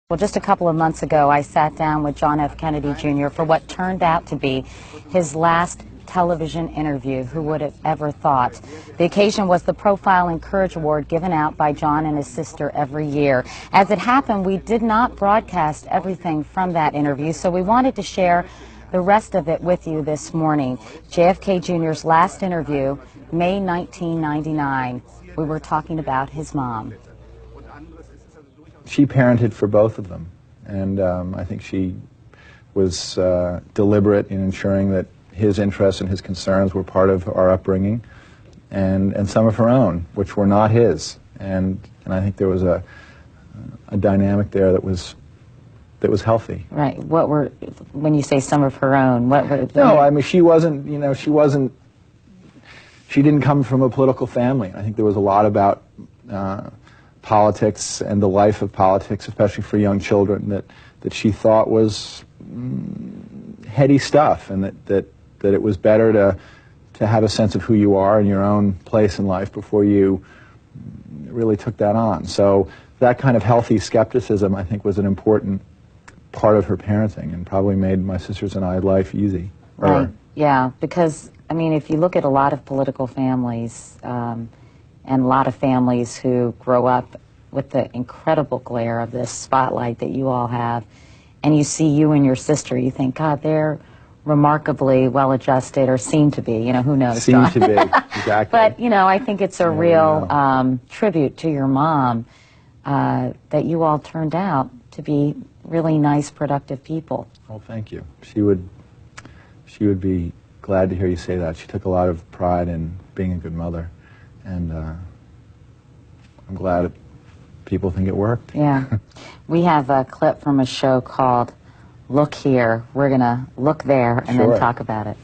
Well, just a couple of months ago, I sat down with John F. Kennedy Jr. for what turned out to be his last television interview. Who would have ever thought? The occasion was the Profile and Courage Award given out by John and his sister every year. As it happened, we did not broadcast everything from that interview, so we wanted to share the rest of it with you this morning. JFK Jr.'s last interview, May 1999. We were talking about his mom. She parented for both of them, and I think she was deliberate in ensuring that his interests and his concerns were part of our upbringing, and some of her own, which were not his. And I think there was a dynamic there that was healthy. Right. What were, when you say some of her own, what were? No, I mean, she wasn't, she didn't come from a political family. I think there was a lot about politics and the life of politics, especially for young children, that she thought was heady stuff, and that it was better to have a sense of who you are and your own place in life before you really took that on. So that kind of healthy skepticism, I think, was an important part of her parenting, and probably made my sisters and I life easy. Right. Yeah, because, I mean, if you look at a lot of political families, and a lot of families who grow up with the incredible glare of this spotlight that you all have, and you see you and your sister, you think, God, they're remarkably well-adjusted, or seem to be, who knows, Seem John? to be, exactly. But, I think it's a real tribute to your mom that you all turned out to be really nice, productive people. Well, thank you. She would be glad to hear you say that. She took a lot of pride in being a good mother. And I'm glad people think it worked. Yeah. We have a clip from a show called Look Here. We're going to look there and then talk about it.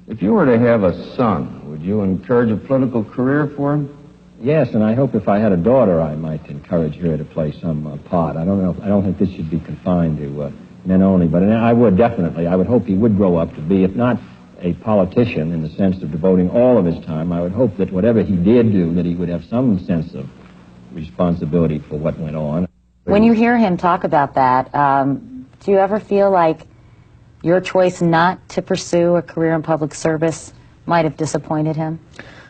If you were to have a son, would you encourage a political career for him? Yes, and I hope if I had a daughter, I might encourage her to play some part. I don't think this should be confined to men only, but I would definitely. I would hope he would grow up to be, if not a politician in the sense of devoting all of his time, I would hope that whatever he did do, that he would have some sense of responsibility for what went on. When you hear him talk about that, do you ever feel like your choice not to pursue a career in public service might have disappointed him?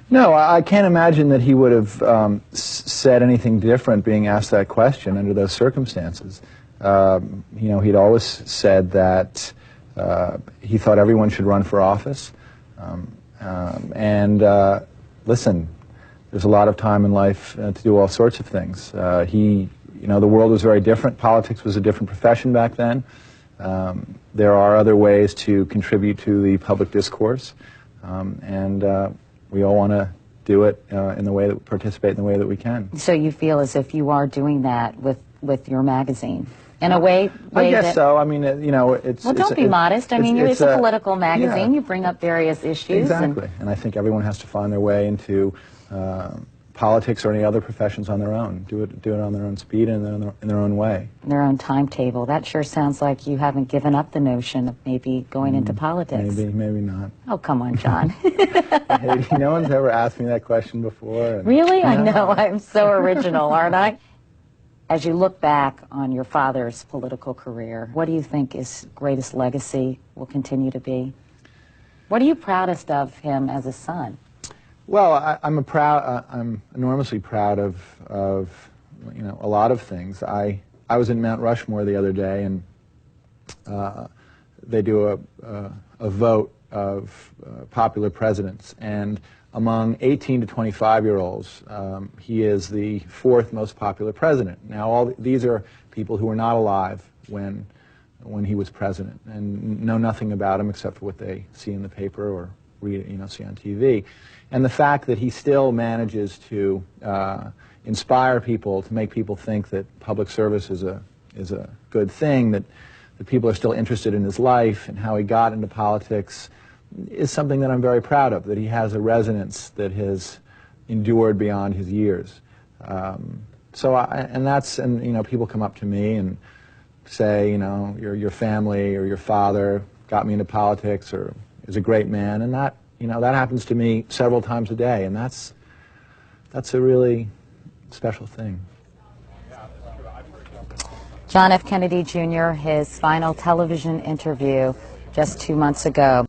No, I can't imagine that he would have said anything different being asked that question under those circumstances. He'd always said that he thought everyone should run for office. Listen, there's a lot of time in life to do all sorts of things. The world was very different. Politics was a different profession back then. There are other ways to contribute to the public discourse, and we all want to do it in the way that participate in the way that we can. So you feel as if you are doing that with your magazine? In a way I guess so. I mean, it's... Well, don't be modest. I mean, it's a political magazine. Yeah. You bring up various issues. Exactly. And I think everyone has to find their way into politics or any other professions on their own. Do it on their own speed and in their own way. Their own timetable. That sure sounds like you haven't given up the notion of maybe going into politics. Maybe not. Oh, come on, John. Hey, no one's ever asked me that question before. Really? I know. I'm so original, aren't I? As you look back on your father's political career, what do you think his greatest legacy will continue to be? What are you proudest of him as a son? Well, I'm enormously proud of a lot of things. I was in Mount Rushmore the other day, and they do a vote of popular presidents, and among 18 to 25-year-olds, he is the fourth most popular president. Now, all these are people who were not alive when he was president and know nothing about him except for what they see in the paper or read, see on TV. And the fact that he still manages to inspire people, to make people think that public service is a good thing, that people are still interested in his life and how he got into politics, is something that I'm very proud of, that he has a resonance that has endured beyond his years. And people come up to me and say, your family or your father got me into politics or is a great man, and that happens to me several times a day, and that's a really special thing. John F. Kennedy Jr., his final television interview just 2 months ago.